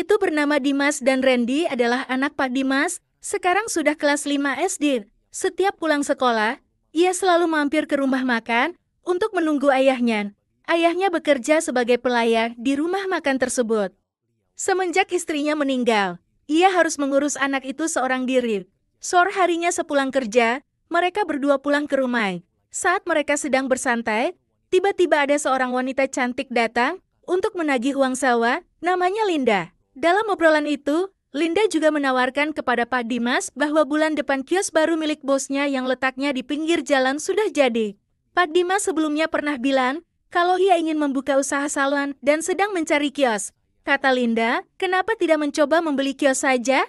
yaitu bernama Dimas, dan Randy adalah anak Pak Dimas, sekarang sudah kelas 5 SD. Setiap pulang sekolah, ia selalu mampir ke rumah makan untuk menunggu ayahnya. Ayahnya bekerja sebagai pelayan di rumah makan tersebut. Semenjak istrinya meninggal, ia harus mengurus anak itu seorang diri. Sore harinya sepulang kerja, mereka berdua pulang ke rumah. Saat mereka sedang bersantai, tiba-tiba ada seorang wanita cantik datang untuk menagih uang sewa, namanya Linda. Dalam obrolan itu, Linda juga menawarkan kepada Pak Dimas bahwa bulan depan kios baru milik bosnya yang letaknya di pinggir jalan sudah jadi. Pak Dimas sebelumnya pernah bilang kalau ia ingin membuka usaha salon dan sedang mencari kios. Kata Linda, kenapa tidak mencoba membeli kios saja?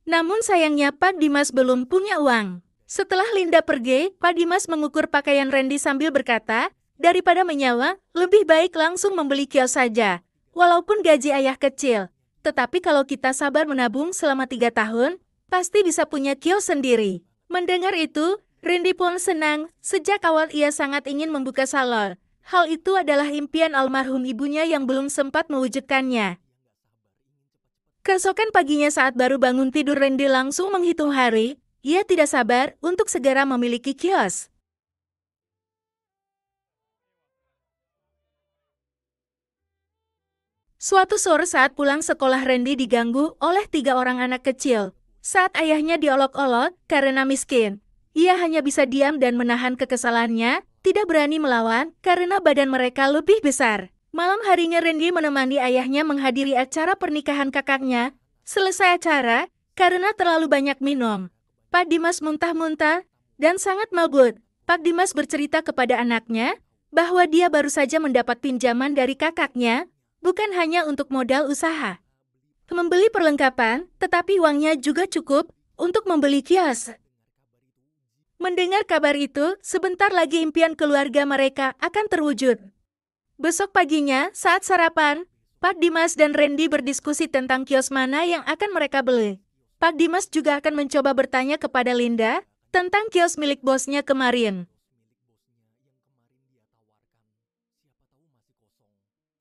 Namun sayangnya Pak Dimas belum punya uang. Setelah Linda pergi, Pak Dimas mengukur pakaian Randy sambil berkata, daripada menyewa, lebih baik langsung membeli kios saja. Walaupun gaji ayah kecil, tetapi kalau kita sabar menabung selama 3 tahun, pasti bisa punya kios sendiri. Mendengar itu, Randy pun senang. Sejak awal ia sangat ingin membuka salon. Hal itu adalah impian almarhum ibunya yang belum sempat mewujudkannya. Keesokan paginya saat baru bangun tidur, Randy langsung menghitung hari. Ia tidak sabar untuk segera memiliki kios. Suatu sore saat pulang sekolah, Randy diganggu oleh 3 orang anak kecil. Saat ayahnya diolok-olok karena miskin, ia hanya bisa diam dan menahan kekesalannya, tidak berani melawan karena badan mereka lebih besar. Malam harinya Randy menemani ayahnya menghadiri acara pernikahan kakaknya. Selesai acara, karena terlalu banyak minum, Pak Dimas muntah-muntah dan sangat mabuk. Pak Dimas bercerita kepada anaknya bahwa dia baru saja mendapat pinjaman dari kakaknya, bukan hanya untuk modal usaha. Membeli perlengkapan, tetapi uangnya juga cukup untuk membeli kios. Mendengar kabar itu, sebentar lagi impian keluarga mereka akan terwujud. Besok paginya, saat sarapan, Pak Dimas dan Randy berdiskusi tentang kios mana yang akan mereka beli. Pak Dimas juga akan mencoba bertanya kepada Linda tentang kios milik bosnya kemarin.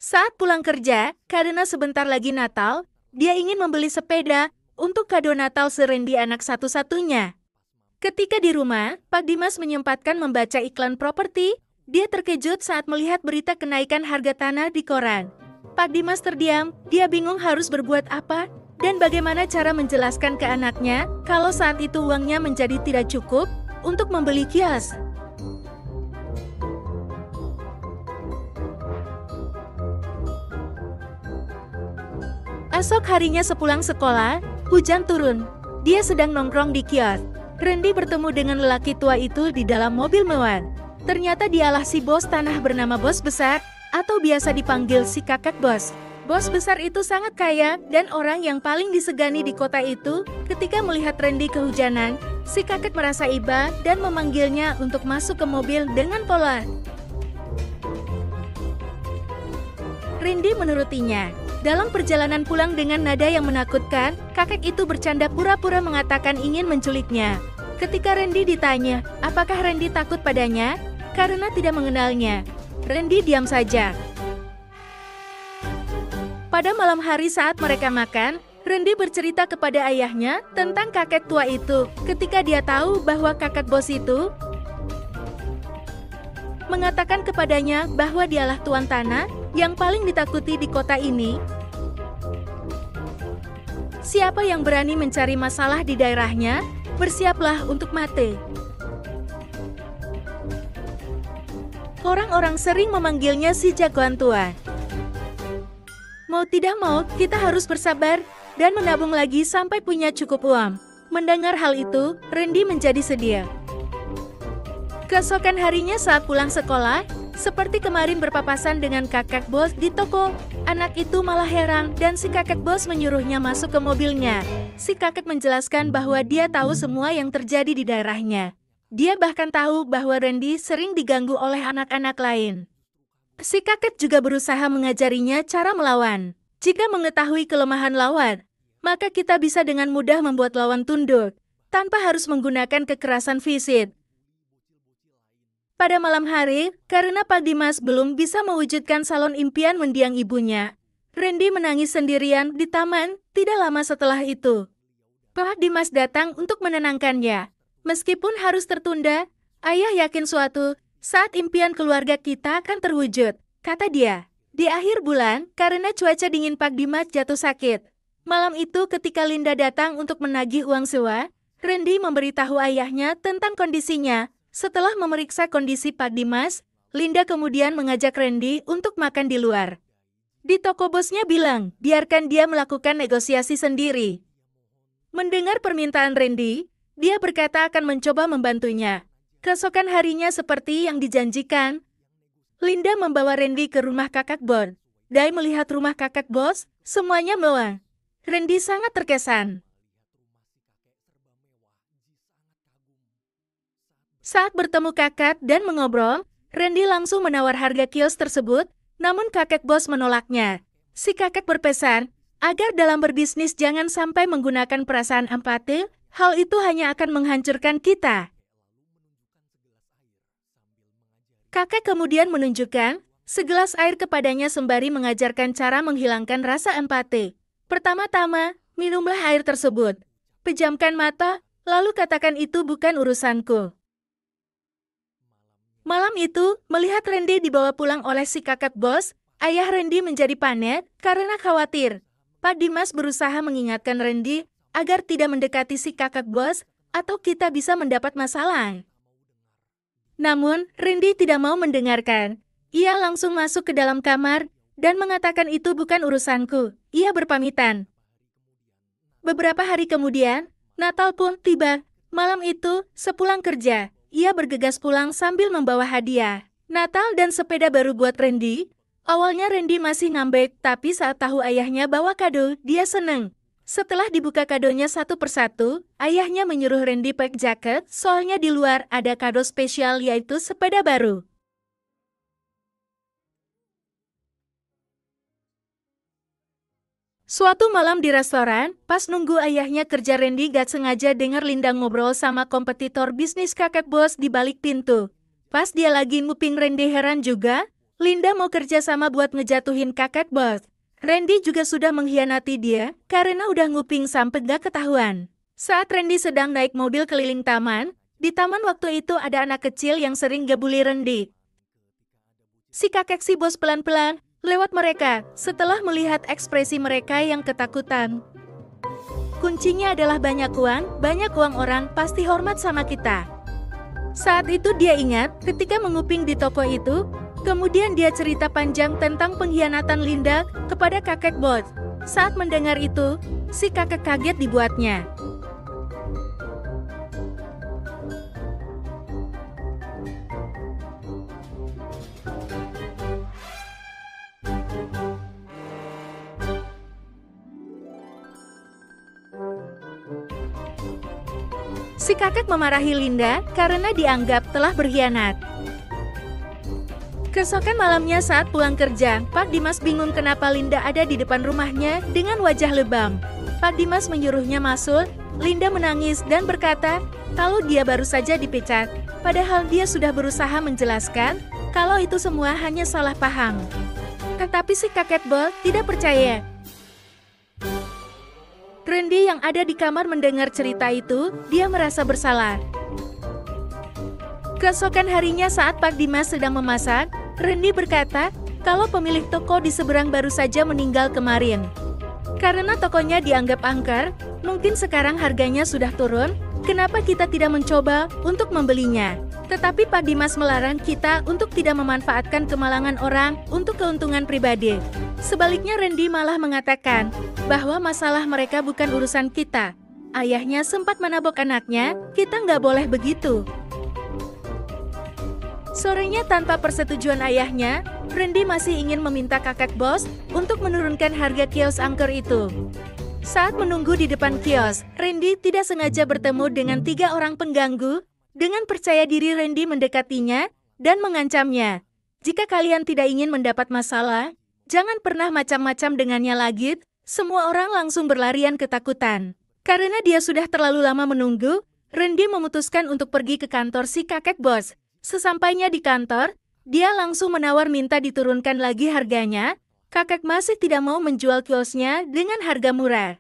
Saat pulang kerja, karena sebentar lagi Natal, dia ingin membeli sepeda untuk kado Natal Randy, anak satu-satunya. Ketika di rumah, Pak Dimas menyempatkan membaca iklan properti. Dia terkejut saat melihat berita kenaikan harga tanah di koran. Pak Dimas terdiam, dia bingung harus berbuat apa dan bagaimana cara menjelaskan ke anaknya kalau saat itu uangnya menjadi tidak cukup untuk membeli kios. Esok harinya sepulang sekolah, hujan turun. Dia sedang nongkrong di kios. Randy bertemu dengan lelaki tua itu di dalam mobil mewah. Ternyata dialah si bos tanah bernama Bos Besar, atau biasa dipanggil si kakek bos. Bos besar itu sangat kaya dan orang yang paling disegani di kota itu. Ketika melihat Randy kehujanan, si kakek merasa iba dan memanggilnya untuk masuk ke mobil dengan pola. Randy menurutinya. Dalam perjalanan pulang dengan nada yang menakutkan, kakek itu bercanda pura-pura mengatakan ingin menculiknya. Ketika Randy ditanya, apakah Randy takut padanya? Karena tidak mengenalnya, Randy diam saja. Pada malam hari saat mereka makan, Randy bercerita kepada ayahnya tentang kakek tua itu. Ketika dia tahu bahwa kakek bos itu mengatakan kepadanya bahwa dialah tuan tanah yang paling ditakuti di kota ini. Siapa yang berani mencari masalah di daerahnya, bersiaplah untuk mati. Orang-orang sering memanggilnya si jagoan tua. Mau tidak mau, kita harus bersabar dan menabung lagi sampai punya cukup uang. Mendengar hal itu, Randy menjadi sedih. Keesokan harinya saat pulang sekolah, seperti kemarin berpapasan dengan kakek bos di toko, anak itu malah heran dan si kakek bos menyuruhnya masuk ke mobilnya. Si kakek menjelaskan bahwa dia tahu semua yang terjadi di daerahnya. Dia bahkan tahu bahwa Randy sering diganggu oleh anak-anak lain. Si kakek juga berusaha mengajarinya cara melawan. Jika mengetahui kelemahan lawan, maka kita bisa dengan mudah membuat lawan tunduk, tanpa harus menggunakan kekerasan fisik. Pada malam hari, karena Pak Dimas belum bisa mewujudkan salon impian mendiang ibunya, Randy menangis sendirian di taman. Tidak lama setelah itu, Pak Dimas datang untuk menenangkannya. Meskipun harus tertunda, ayah yakin suatu saat impian keluarga kita akan terwujud, kata dia. Di akhir bulan, karena cuaca dingin Pak Dimas jatuh sakit. Malam itu ketika Linda datang untuk menagih uang sewa, Randy memberitahu ayahnya tentang kondisinya. Setelah memeriksa kondisi Pak Dimas, Linda kemudian mengajak Randy untuk makan di luar. Di toko bosnya bilang, biarkan dia melakukan negosiasi sendiri. Mendengar permintaan Randy, dia berkata akan mencoba membantunya. Keesokan harinya seperti yang dijanjikan, Linda membawa Randy ke rumah kakak Bos. Dai melihat rumah kakak Bos, semuanya mewah. Randy sangat terkesan. Saat bertemu kakak dan mengobrol, Randy langsung menawar harga kios tersebut. Namun kakek Bos menolaknya. Si kakek berpesan, agar dalam berbisnis jangan sampai menggunakan perasaan empati, hal itu hanya akan menghancurkan kita. Kakek kemudian menunjukkan segelas air kepadanya sembari mengajarkan cara menghilangkan rasa empati. Pertama-tama, minumlah air tersebut. Pejamkan mata, lalu katakan itu bukan urusanku. Malam itu, melihat Randy dibawa pulang oleh si kakek Bos, ayah Randy menjadi panik karena khawatir. Pak Dimas berusaha mengingatkan Randy agar tidak mendekati si kakek Bos atau kita bisa mendapat masalah. Namun, Randy tidak mau mendengarkan. Ia langsung masuk ke dalam kamar dan mengatakan itu bukan urusanku. Ia berpamitan. Beberapa hari kemudian, Natal pun tiba. Malam itu, sepulang kerja, ia bergegas pulang sambil membawa hadiah, Natal dan sepeda baru buat Randy. Awalnya Randy masih ngambek, tapi saat tahu ayahnya bawa kado, dia seneng. Setelah dibuka kadonya satu persatu, ayahnya menyuruh Randy pack jaket, soalnya di luar ada kado spesial yaitu sepeda baru. Suatu malam di restoran, pas nunggu ayahnya kerja Randy gak sengaja dengar Linda ngobrol sama kompetitor bisnis kakek Bos di balik pintu. Pas dia lagi nguping Randy heran juga, Linda mau kerja sama buat ngejatuhin kakek Bos. Randy juga sudah mengkhianati dia karena udah nguping sampai gak ketahuan. Saat Randy sedang naik mobil keliling taman, di taman waktu itu ada anak kecil yang sering gebuli Randy. Si kakek si Bos pelan-pelan lewat mereka, setelah melihat ekspresi mereka yang ketakutan. Kuncinya adalah banyak uang orang pasti hormat sama kita. Saat itu dia ingat ketika menguping di toko itu, kemudian dia cerita panjang tentang pengkhianatan Linda kepada kakek Bos. Saat mendengar itu, si kakek kaget dibuatnya. Si kakek memarahi Linda karena dianggap telah berkhianat. Keesokan malamnya saat pulang kerja, Pak Dimas bingung kenapa Linda ada di depan rumahnya dengan wajah lebam. Pak Dimas menyuruhnya masuk, Linda menangis dan berkata kalau dia baru saja dipecat, padahal dia sudah berusaha menjelaskan kalau itu semua hanya salah paham. Tetapi si kakek Bos tidak percaya. Randy yang ada di kamar mendengar cerita itu, dia merasa bersalah. Keesokan harinya saat Pak Dimas sedang memasak, Randy berkata kalau pemilik toko di seberang baru saja meninggal kemarin. Karena tokonya dianggap angker, mungkin sekarang harganya sudah turun, kenapa kita tidak mencoba untuk membelinya? Tetapi Pak Dimas melarang kita untuk tidak memanfaatkan kemalangan orang untuk keuntungan pribadi. Sebaliknya Randy malah mengatakan bahwa masalah mereka bukan urusan kita. Ayahnya sempat menabok anaknya, kita nggak boleh begitu. Sorenya tanpa persetujuan ayahnya, Randy masih ingin meminta kakek Bos untuk menurunkan harga kios angker itu. Saat menunggu di depan kios, Randy tidak sengaja bertemu dengan 3 orang pengganggu. Dengan percaya diri Randy mendekatinya dan mengancamnya. Jika kalian tidak ingin mendapat masalah, jangan pernah macam-macam dengannya lagi. Semua orang langsung berlarian ketakutan. Karena dia sudah terlalu lama menunggu, Randy memutuskan untuk pergi ke kantor si kakek Bos. Sesampainya di kantor, dia langsung menawar minta diturunkan lagi harganya. Kakek masih tidak mau menjual kiosnya dengan harga murah.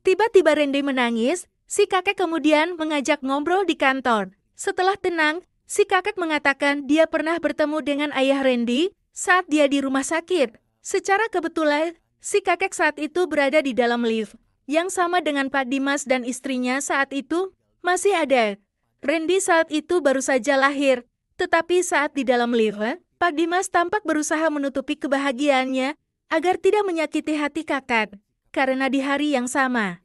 Tiba-tiba Randy menangis, si kakek kemudian mengajak ngobrol di kantor. Setelah tenang, si kakek mengatakan dia pernah bertemu dengan ayah Randy saat dia di rumah sakit. Secara kebetulan, si kakek saat itu berada di dalam lift, yang sama dengan Pak Dimas dan istrinya saat itu masih ada. Randy saat itu baru saja lahir, tetapi saat di dalam lift, Pak Dimas tampak berusaha menutupi kebahagiaannya agar tidak menyakiti hati kakek, karena di hari yang sama,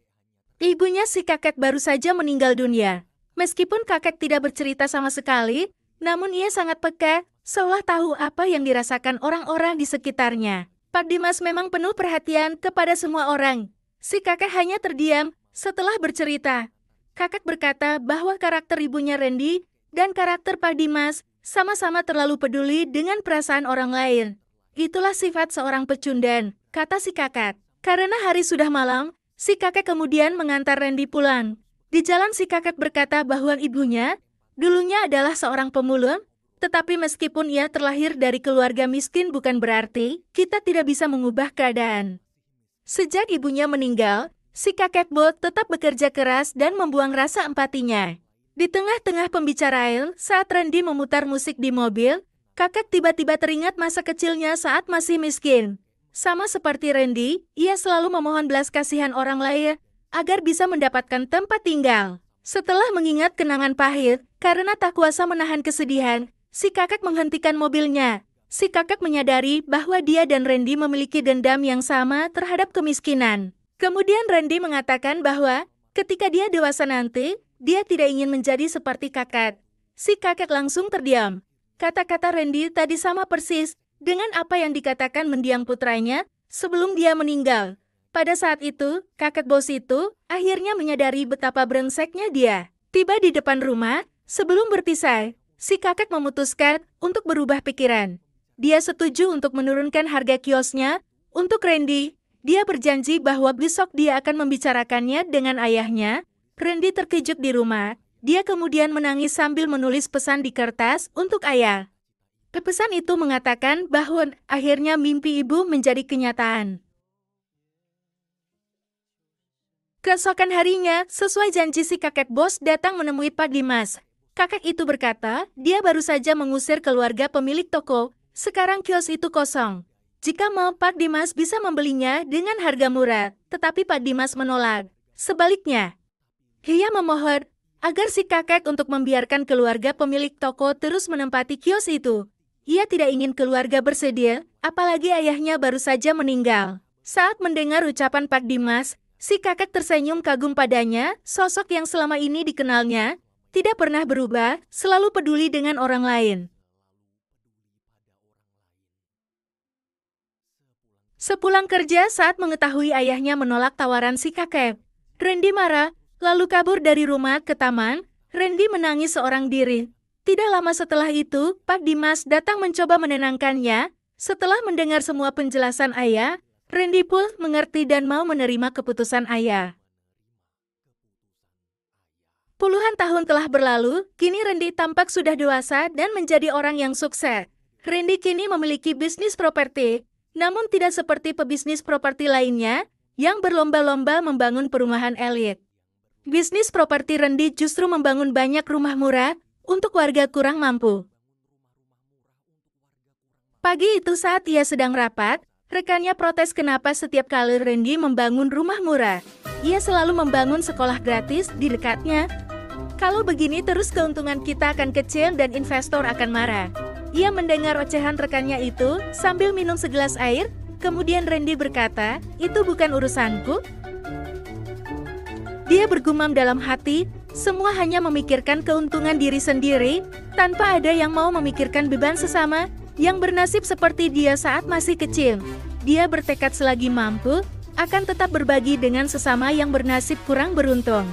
ibunya si kakek baru saja meninggal dunia. Meskipun kakek tidak bercerita sama sekali, namun ia sangat peka, seolah tahu apa yang dirasakan orang-orang di sekitarnya. Pak Dimas memang penuh perhatian kepada semua orang. Si kakek hanya terdiam setelah bercerita. Kakek berkata bahwa karakter ibunya Randy dan karakter Pak Dimas sama-sama terlalu peduli dengan perasaan orang lain. Itulah sifat seorang pecundang, kata si kakek. Karena hari sudah malam, si kakek kemudian mengantar Randy pulang. Di jalan si kakek berkata bahwa ibunya dulunya adalah seorang pemulung, tetapi meskipun ia terlahir dari keluarga miskin bukan berarti kita tidak bisa mengubah keadaan. Sejak ibunya meninggal, si kakek Bob tetap bekerja keras dan membuang rasa empatinya. Di tengah-tengah pembicaraan, saat Randy memutar musik di mobil, kakek tiba-tiba teringat masa kecilnya saat masih miskin. Sama seperti Randy, ia selalu memohon belas kasihan orang lain agar bisa mendapatkan tempat tinggal. Setelah mengingat kenangan pahit, karena tak kuasa menahan kesedihan, si kakek menghentikan mobilnya. Si kakek menyadari bahwa dia dan Randy memiliki dendam yang sama terhadap kemiskinan. Kemudian Randy mengatakan bahwa ketika dia dewasa nanti, dia tidak ingin menjadi seperti kakek. Si kakek langsung terdiam. Kata-kata Randy tadi sama persis dengan apa yang dikatakan mendiang putranya sebelum dia meninggal. Pada saat itu, kakek bos itu akhirnya menyadari betapa brengseknya dia. Tiba di depan rumah, sebelum berpisah, si kakek memutuskan untuk berubah pikiran. Dia setuju untuk menurunkan harga kiosnya untuk Randy. Dia berjanji bahwa besok dia akan membicarakannya dengan ayahnya. Randy terkejut di rumah. Dia kemudian menangis sambil menulis pesan di kertas untuk ayah. Pesan itu mengatakan bahwa akhirnya mimpi ibu menjadi kenyataan. Keesokan harinya, sesuai janji si kakek bos datang menemui Pak Dimas. Kakek itu berkata, dia baru saja mengusir keluarga pemilik toko. Sekarang kios itu kosong. Jika mau, Pak Dimas bisa membelinya dengan harga murah. Tetapi Pak Dimas menolak. Sebaliknya, ia memohon agar si kakek untuk membiarkan keluarga pemilik toko terus menempati kios itu. Ia tidak ingin keluarga bersedia, apalagi ayahnya baru saja meninggal. Saat mendengar ucapan Pak Dimas, si kakek tersenyum kagum padanya, sosok yang selama ini dikenalnya, tidak pernah berubah, selalu peduli dengan orang lain. Sepulang kerja saat mengetahui ayahnya menolak tawaran si kakek, Randy marah, lalu kabur dari rumah ke taman. Randy menangis seorang diri. Tidak lama setelah itu, Pak Dimas datang mencoba menenangkannya. Setelah mendengar semua penjelasan ayah, Randy pun mengerti dan mau menerima keputusan ayah. Puluhan tahun telah berlalu, kini Randy tampak sudah dewasa dan menjadi orang yang sukses. Randy kini memiliki bisnis properti, namun tidak seperti pebisnis properti lainnya yang berlomba-lomba membangun perumahan elit. Bisnis properti Randy justru membangun banyak rumah murah untuk warga kurang mampu. Pagi itu saat ia sedang rapat, rekannya protes kenapa setiap kali Randy membangun rumah murah, ia selalu membangun sekolah gratis di dekatnya. Kalau begini terus keuntungan kita akan kecil dan investor akan marah. Ia mendengar ocehan rekannya itu sambil minum segelas air, kemudian Randy berkata, itu bukan urusanku. Dia bergumam dalam hati, semua hanya memikirkan keuntungan diri sendiri, tanpa ada yang mau memikirkan beban sesama yang bernasib seperti dia saat masih kecil. Dia bertekad selagi mampu, akan tetap berbagi dengan sesama yang bernasib kurang beruntung.